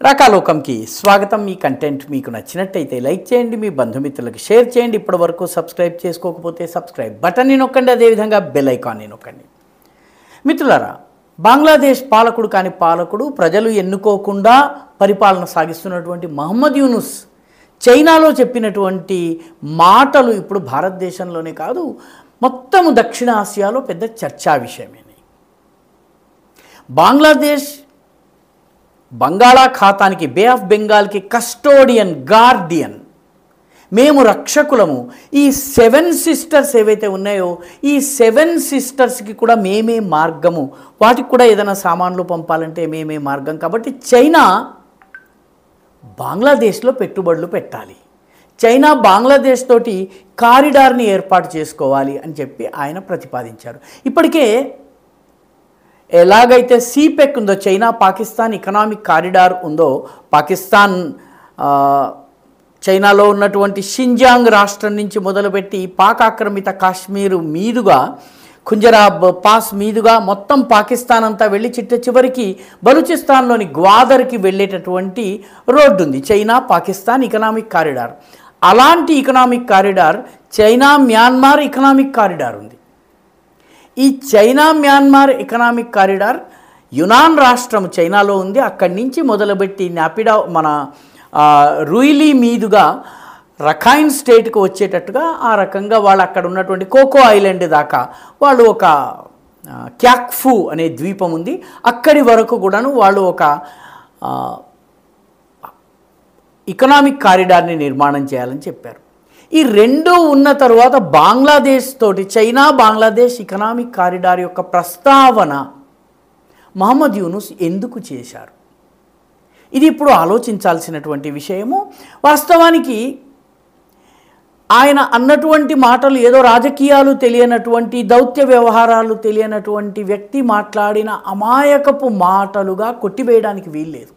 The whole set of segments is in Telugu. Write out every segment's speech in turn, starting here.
రాకాలోకంకి స్వాగతం। మీ కంటెంట్ మీకు నచ్చినట్టయితే లైక్ చేయండి, మీ బంధుమిత్రులకు షేర్ చేయండి। ఇప్పటివరకు సబ్స్క్రైబ్ చేసుకోకపోతే సబ్స్క్రైబ్ బటన్ని నొక్కండి, అదేవిధంగా బెల్ ఐకాన్ని నొక్కండి। మిత్రులారా, బంగ్లాదేశ్ పాలకుడు కాని పాలకుడు, ప్రజలు ఎన్నుకోకుండా పరిపాలన సాగిస్తున్నటువంటి మహమ్మద్ యూనుస్ చైనాలో చెప్పినటువంటి మాటలు ఇప్పుడు భారతదేశంలోనే కాదు మొత్తం దక్షిణ ఆసియాలో పెద్ద చర్చా విషయమే। బంగ్లాదేశ్ బంగాళాఖాతానికి, బే ఆఫ్ బెంగాల్కి కస్టోడియన్, గార్డియన్, మేము రక్షకులము। ఈ 7 సిస్టర్స్ ఏవైతే ఉన్నాయో ఈ 7 సిస్టర్స్కి కూడా మేమే మార్గము, వాటికి కూడా ఏదైనా సామాన్లు పంపాలంటే మేమే మార్గం। కాబట్టి చైనా బంగ్లాదేశ్లో పెట్టుబడులు పెట్టాలి, చైనా బంగ్లాదేశ్ తోటి కారిడార్ని ఏర్పాటు చేసుకోవాలి అని చెప్పి ఆయన ప్రతిపాదించారు। ఇప్పటికే ఎలాగైతే సిపెక్ ఉందో, చైనా పాకిస్తాన్ ఎకనామిక్ కారిడార్ ఉందో, పాకిస్తాన్ చైనాలో ఉన్నటువంటి షింజాంగ్ రాష్ట్రం నుంచి మొదలుపెట్టి పాక్ ఆక్రమిత కాశ్మీర్ మీదుగా ఖుంజరాబ్ పాస్ మీదుగా మొత్తం పాకిస్తాన్ అంతా వెళ్ళి చివరికి బలూచిస్తాన్లోని గ్వాదర్కి వెళ్ళేటటువంటి రోడ్డు ఉంది, చైనా పాకిస్తాన్ ఎకనామిక్ కారిడార్। అలాంటి economic corridor China Myanmar economic corridor ఉంది। ఈ చైనా మ్యాన్మార్ ఎకనామిక్ కారిడార్ యునాన్ రాష్ట్రం చైనాలో ఉంది, అక్కడి నుంచి మొదలుపెట్టి నాపిడా మన రూయిలీ మీదుగా రఖైన్ స్టేట్కి వచ్చేటట్టుగా ఆ రకంగా వాళ్ళు అక్కడ ఉన్నటువంటి కోకో ఐలాండ్ దాకా వాళ్ళు ఒక క్యాక్ఫు అనే ద్వీపం ఉంది, అక్కడి వరకు కూడాను వాళ్ళు ఒక ఎకనామిక్ కారిడార్ని నిర్మాణం చేయాలని చెప్పారు। ఈ రెండు ఉన్న తరువాత బంగ్లాదేశ్ తోటి చైనా బంగ్లాదేశ్ ఎకనామిక్ కారిడార్ యొక్క ప్రస్తావన మహమ్మద్ యూనుస్ ఎందుకు చేశారు, ఇది ఇప్పుడు ఆలోచించాల్సినటువంటి విషయము। వాస్తవానికి ఆయన అన్నటువంటి మాటలు ఏదో రాజకీయాలు తెలియనటువంటి, దౌత్య వ్యవహారాలు తెలియనటువంటి వ్యక్తి మాట్లాడిన అమాయకపు మాటలుగా కొట్టివేయడానికి వీల్లేదు।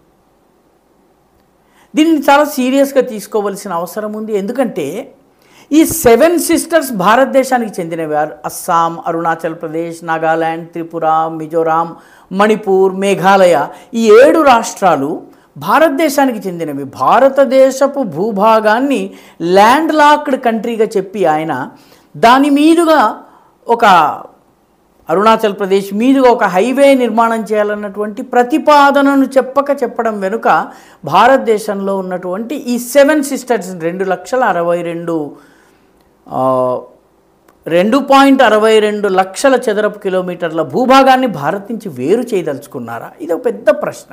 దీన్ని చాలా సీరియస్గా తీసుకోవలసిన అవసరం ఉంది। ఎందుకంటే ఈ 7 సిస్టర్స్ భారతదేశానికి చెందినవారు, అస్సాం, అరుణాచల్ ప్రదేశ్, నాగాల్యాండ్, త్రిపుర, మిజోరాం, మణిపూర్, మేఘాలయ, ఈ 7 రాష్ట్రాలు భారతదేశానికి చెందినవి। భారతదేశపు భూభాగాన్ని ల్యాండ్ లాక్డ్ కంట్రీగా చెప్పి ఆయన దాని మీదుగా ఒక అరుణాచల్ ప్రదేశ్ మీదుగా ఒక హైవే నిర్మాణం చేయాలన్నటువంటి ప్రతిపాదనను చెప్పడం వెనుక భారతదేశంలో ఉన్నటువంటి ఈ 7 సిస్టర్స్ 2.62 లక్షల చదరపు కిలోమీటర్ల భూభాగాన్ని భారత్ నుంచి వేరు చేయదలుచుకున్నారా? ఇది ఒక పెద్ద ప్రశ్న।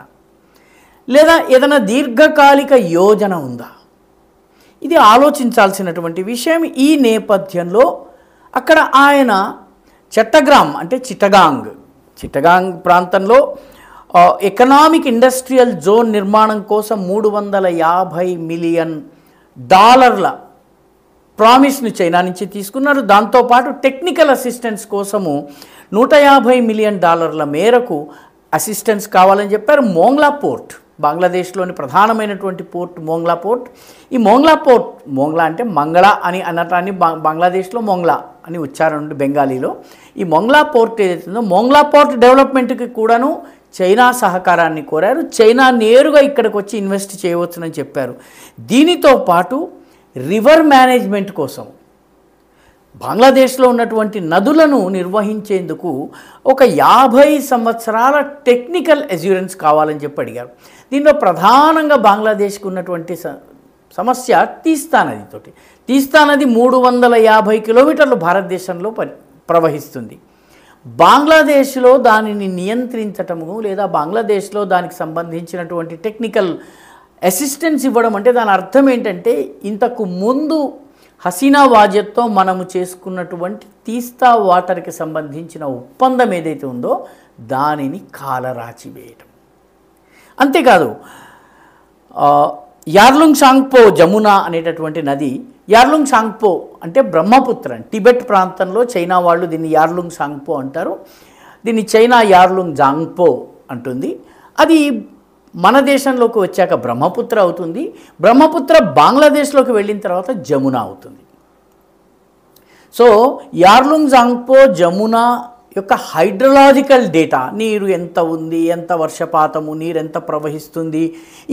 లేదా ఏదైనా దీర్ఘకాలిక యోజన ఉందా? ఇది ఆలోచించాల్సినటువంటి విషయం। ఈ నేపథ్యంలో అక్కడ ఆయన చట్టగ్రామ్ అంటే చిట్టగాంగ్ ప్రాంతంలో ఎకనామిక్ ఇండస్ట్రియల్ జోన్ నిర్మాణం కోసం $350 మిలియన్ ప్రామిస్ను చైనా నుంచి తీసుకున్నారు। దాంతోపాటు టెక్నికల్ అసిస్టెన్స్ కోసము $150 మిలియన్ మేరకు అసిస్టెన్స్ కావాలని చెప్పారు। మోంగ్లా పోర్ట్, బంగ్లాదేశ్లోని ప్రధానమైనటువంటి పోర్ట్ మోంగ్లా పోర్ట్। ఈ మోంగ్లా పోర్ట్, మోంగ్లా అంటే మంగళ అని అనటాన్ని బంగ్లాదేశ్లో మోంగ్లా అని ఉచ్చారణ ఉంది బెంగాలీలో। ఈ మోంగ్లా పోర్ట్ ఏదైతుందో మోంగ్లా పోర్ట్ డెవలప్మెంట్కి కూడాను చైనా సహకారాన్ని కోరారు। చైనా నేరుగా ఇక్కడికి వచ్చి ఇన్వెస్ట్ చేయవచ్చునని చెప్పారు। దీనితో పాటు రివర్ మేనేజ్మెంట్ కోసం బంగ్లాదేశ్లో ఉన్నటువంటి నదులను నిర్వహించేందుకు ఒక 50 సంవత్సరాల టెక్నికల్ అష్యూరెన్స్ కావాలని చెప్పి అడిగారు। దీనిలో ప్రధానంగా బంగ్లాదేశ్కి ఉన్నటువంటి సమస్య తీస్తా నదితోటి। తీస్తా నది 350 కిలోమీటర్లు భారతదేశంలో ప్రవహిస్తుంది। బంగ్లాదేశ్లో దానిని నియంత్రించటము లేదా బంగ్లాదేశ్లో దానికి సంబంధించినటువంటి టెక్నికల్ అసిస్టెన్స్ ఇవ్వడం అంటే దాని అర్థం ఏంటంటే ఇంతకు ముందు హసీనా వాజెద్తో మనము చేసుకున్నటువంటి తీస్తా వాటర్కి సంబంధించిన ఒప్పందం ఏదైతే ఉందో దానిని కాలరాచివేయటం। అంతేకాదు యార్లుంగ్ షాంగ్పో జమునా అనేటటువంటి నది, యార్లుంగ్ షాంగ్పో అంటే బ్రహ్మపుత్ర, టిబెట్ ప్రాంతంలో చైనా వాళ్ళు దీన్ని యార్లుంగ్ షాంగ్పో అంటారు, దీన్ని చైనా యార్లుంగ్ జాంగ్పో అంటుంది। అది మన దేశంలోకి వచ్చాక బ్రహ్మపుత్ర అవుతుంది, బ్రహ్మపుత్ర బంగ్లాదేశ్లోకి వెళ్ళిన తర్వాత జమునా అవుతుంది। సో యార్లుంగ్ జాంగ్పో జమునా యొక్క హైడ్రలాజికల్ డేటా, నీరు ఎంత ఉంది, ఎంత వర్షపాతము, నీరు ఎంత ప్రవహిస్తుంది,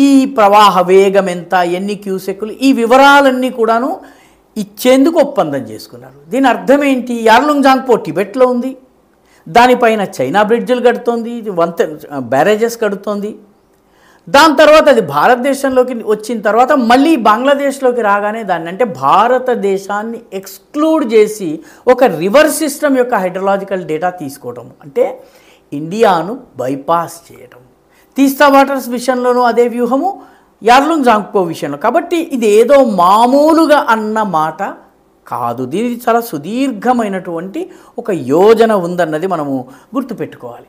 ఈ ప్రవాహ వేగం ఎంత, ఎన్ని క్యూసెక్కులు, ఈ వివరాలన్నీ కూడాను ఇచ్చేందుకు ఒప్పందం చేసుకున్నారు. దీని అర్థం ఏంటి? యార్లుంగ్ జాంగ్పో టిబెట్లో ఉంది, దానిపైన చైనా బ్రిడ్జిలు కడుతోంది, బ్యారేజెస్ కడుతోంది. దాని తర్వాత అది భారతదేశంలోకి వచ్చిన తర్వాత మళ్ళీ బంగ్లాదేశ్లోకి రాగానే దాన్ని, అంటే భారతదేశాన్ని ఎక్స్క్లూడ్ చేసి ఒక రివర్ సిస్టమ్ యొక్క హైడ్రలాజికల్ డేటా తీసుకోవడం, అంటే ఇండియాను బైపాస్ చేయడం. తీస్తా వాటర్స్ విషయంలోనూ అదే వ్యూహము, యార్లుంగ్ జాంగ్పో విషయంలో. కాబట్టి ఇది ఏదో మామూలుగా అన్న మాట కాదు, దీనికి చాలా సుదీర్ఘమైనటువంటి ఒక యోజన ఉందన్నది మనము గుర్తుపెట్టుకోవాలి.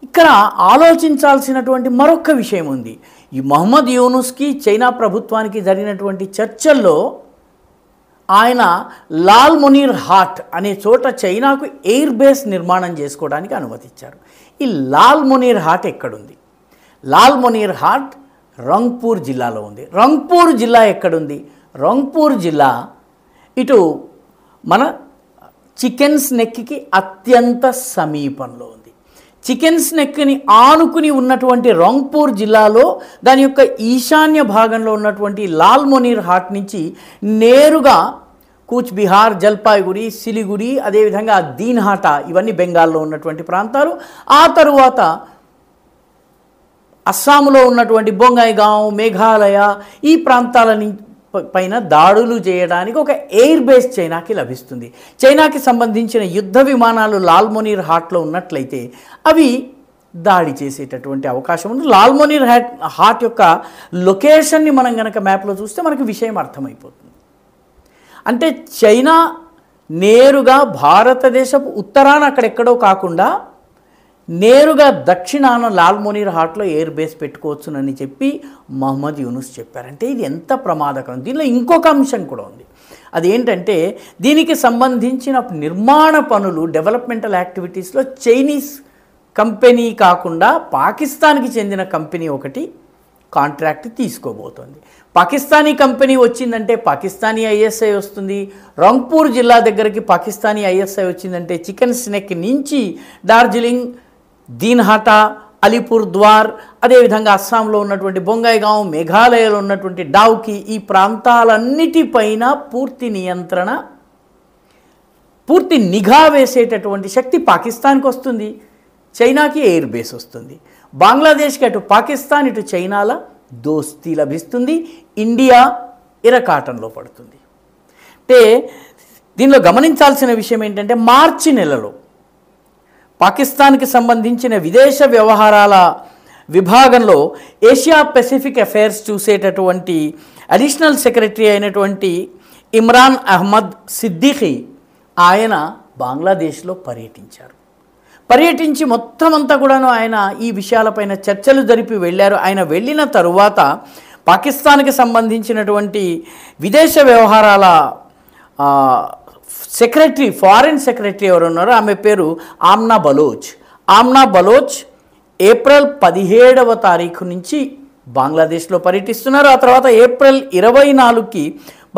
ఇక్కడ ఆలోచించాల్సినటువంటి మరొక విషయం ఉంది. ఈ మహమ్మద్ యూనుస్కి చైనా ప్రభుత్వానికి జరిగినటువంటి చర్చల్లో ఆయన లాల్ మునీర్ హాట్ అనే చోట చైనాకు ఎయిర్ బేస్ నిర్మాణం చేసుకోవడానికి అనుమతిచ్చారు. ఈ లాల్ మునీర్ హాట్ ఎక్కడుంది? లాల్ మునీర్ హాట్ రంగ్పూర్ జిల్లాలో ఉంది. రంగ్పూర్ జిల్లా ఎక్కడుంది? రంగ్పూర్ జిల్లా ఇటు మన చికెన్స్ నెక్కి అత్యంత సమీపంలో ఉంది. చికెన్స్ నెక్ని ఆనుకుని ఉన్నటువంటి రంగ్పూర్ జిల్లాలో దాని యొక్క ఈశాన్య భాగంలో ఉన్నటువంటి లాల్ మునీర్ హాట్ నుంచి నేరుగా కూచ్ బిహార్, జల్పాయిగురి, సిలిగురి, అదేవిధంగా దీన్హాటా, ఇవన్నీ బెంగాల్లో ఉన్నటువంటి ప్రాంతాలు. ఆ తరువాత అస్సాంలో ఉన్నటువంటి బొంగాయిగావ్, మేఘాలయ, ఈ ప్రాంతాల పైన దాడులు చేయడానికి ఒక ఎయిర్ బేస్ చైనాకి లభిస్తుంది. చైనాకి సంబంధించిన యుద్ధ విమానాలు లాల్ మునీర్ హాట్లో ఉన్నట్లయితే అవి దాడి చేసేటటువంటి అవకాశం ఉంది. లాల్ మునీర్ హాట్ యొక్క లొకేషన్ని మనం కనుక మ్యాప్లో చూస్తే మనకు విషయం అర్థమైపోతుంది. అంటే చైనా నేరుగా భారతదేశపు ఉత్తరాన అక్కడెక్కడో కాకుండా నేరుగా దక్షిణాన లాల్ మునీర్ హాట్లో ఎయిర్ బేస్ పెట్టుకోవచ్చునని చెప్పి మహమ్మద్ యూనుస్ చెప్పారంటే ఇది ఎంత ప్రమాదకరం. దీనిలో ఇంకొక అంశం కూడా ఉంది. అదేంటంటే దీనికి సంబంధించిన నిర్మాణ పనులు, డెవలప్మెంటల్ యాక్టివిటీస్లో చైనీస్ కంపెనీ కాకుండా పాకిస్తాన్కి చెందిన కంపెనీ ఒకటి కాంట్రాక్ట్ తీసుకోబోతోంది. పాకిస్తానీ కంపెనీ వచ్చిందంటే పాకిస్తానీ ఐఎస్ఐ వస్తుంది. రంగ్పూర్ జిల్లా దగ్గరికి పాకిస్తానీ ఐఎస్ఐ వచ్చిందంటే చికెన్ స్నెక్ నుంచి డార్జిలింగ్, దీన్హాటా, అలీపూర్ ద్వార్, అదేవిధంగా అస్సాంలో ఉన్నటువంటి బొంగాయిగావ్, మేఘాలయలో ఉన్నటువంటి డౌకి, ఈ ప్రాంతాలన్నిటిపైన పూర్తి నియంత్రణ, పూర్తి నిఘా వేసేటటువంటి శక్తి పాకిస్తాన్కి వస్తుంది. చైనాకి ఎయిర్ బేస్ వస్తుంది. బంగ్లాదేశ్కి అటు పాకిస్తాన్ ఇటు చైనాల దోస్తీ లభిస్తుంది. ఇండియా ఇరకాటంలో పడుతుంది. అంటే దీనిలో గమనించాల్సిన విషయం ఏంటంటే మార్చి నెలలో పాకిస్తాన్కి సంబంధించిన విదేశ వ్యవహారాల విభాగంలో ఏషియా పెసిఫిక్ అఫైర్స్ చూసేటటువంటి అడిషనల్ సెక్రటరీ అయినటువంటి ఇమ్రాన్ అహ్మద్ సిద్దిఖీ ఆయన బంగ్లాదేశ్లో పర్యటించి మొత్తం అంతా కూడాను ఆయన ఈ విషయాలపైన చర్చలు జరిపి వెళ్ళారు. ఆయన వెళ్ళిన తరువాత పాకిస్తాన్కి సంబంధించినటువంటి విదేశ వ్యవహారాల సెక్రటరీ, ఫారిన్ సెక్రటరీ ఎవరు ఉన్నారో ఆమె పేరు ఆమ్నా బలోచ్ ఏప్రిల్ 17వ తారీఖు నుంచి బంగ్లాదేశ్లో పర్యటిస్తున్నారు. ఆ తర్వాత ఏప్రిల్ 24కి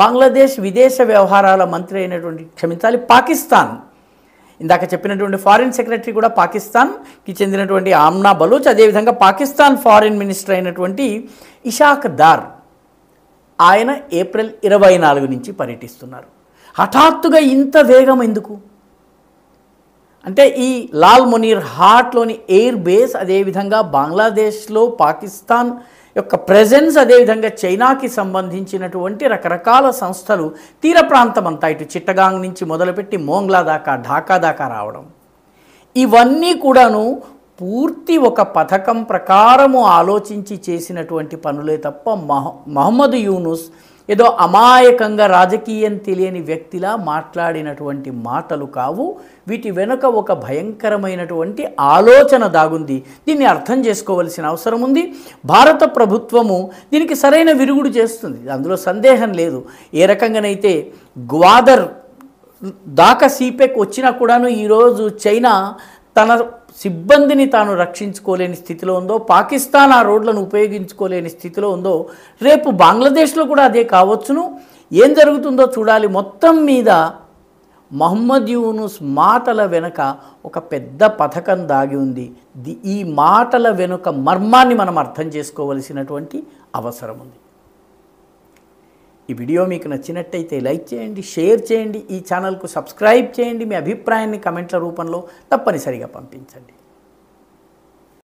బంగ్లాదేశ్ విదేశ వ్యవహారాల మంత్రి అయినటువంటి పాకిస్తాన్, ఇందాక చెప్పినటువంటి ఫారిన్ సెక్రటరీ కూడా పాకిస్తాన్కి చెందినటువంటి ఆమ్నా బలోచ్, అదేవిధంగా పాకిస్తాన్ ఫారిన్ మినిస్టర్ అయినటువంటి ఇషాక్ దార్ ఆయన ఏప్రిల్ 24 నుంచి పర్యటిస్తున్నారు. హఠాత్తుగా ఇంత వేగం ఎందుకు అంటే ఈ లాల్ మునీర్ హాట్లోని ఎయిర్ బేస్, అదేవిధంగా బంగ్లాదేశ్లో పాకిస్తాన్ యొక్క ప్రెజెన్స్, అదేవిధంగా చైనాకి సంబంధించినటువంటి రకరకాల సంస్థలు తీర ప్రాంతం అంతా ఇటు చిట్టగాంగ్ నుంచి మొదలుపెట్టి మోంగ్లా దాకా, ఢాకా దాకా రావడం, ఇవన్నీ కూడాను పూర్తి ఒక పథకం ప్రకారము ఆలోచించి చేసినటువంటి పనులే తప్ప మహమ్మద్ యూనుస్ ఏదో అమాయకంగా రాజకీయం తెలియని వ్యక్తిలా మాట్లాడినటువంటి మాటలు కావు. వీటి వెనుక ఒక భయంకరమైనటువంటి ఆలోచన దాగుంది. దీన్ని అర్థం చేసుకోవలసిన అవసరం ఉంది. భారత ప్రభుత్వము దీనికి సరైన విరుగుడు చేస్తుంది, అందులో సందేహం లేదు. ఏ రకంగానైతే గ్వాదర్ దాకా సీపెక్ వచ్చినా కూడాను ఈరోజు చైనా తన సిబ్బందిని తాను రక్షించుకోలేని స్థితిలో ఉందో, పాకిస్తాన్ ఆ రోడ్లను ఉపయోగించుకోలేని స్థితిలో ఉందో, రేపు బంగ్లాదేశ్లో కూడా అదే కావచ్చును. ఏం జరుగుతుందో చూడాలి. మొత్తం మీద మహమ్మద్ యూనుస్ మాటల వెనుక ఒక పెద్ద పథకం దాగి ఉంది. ఈ మాటల వెనుక మర్మాన్ని మనం అర్థం చేసుకోవలసినటువంటి అవసరం ఉంది. ఈ వీడియో మీకు నచ్చినట్టయితే లైక్ చేయండి, షేర్ చేయండి, ఈ ఛానల్కు సబ్స్క్రైబ్ చేయండి, మీ అభిప్రాయాన్ని కమెంట్ల రూపంలో తప్పనిసరిగా పంపించండి.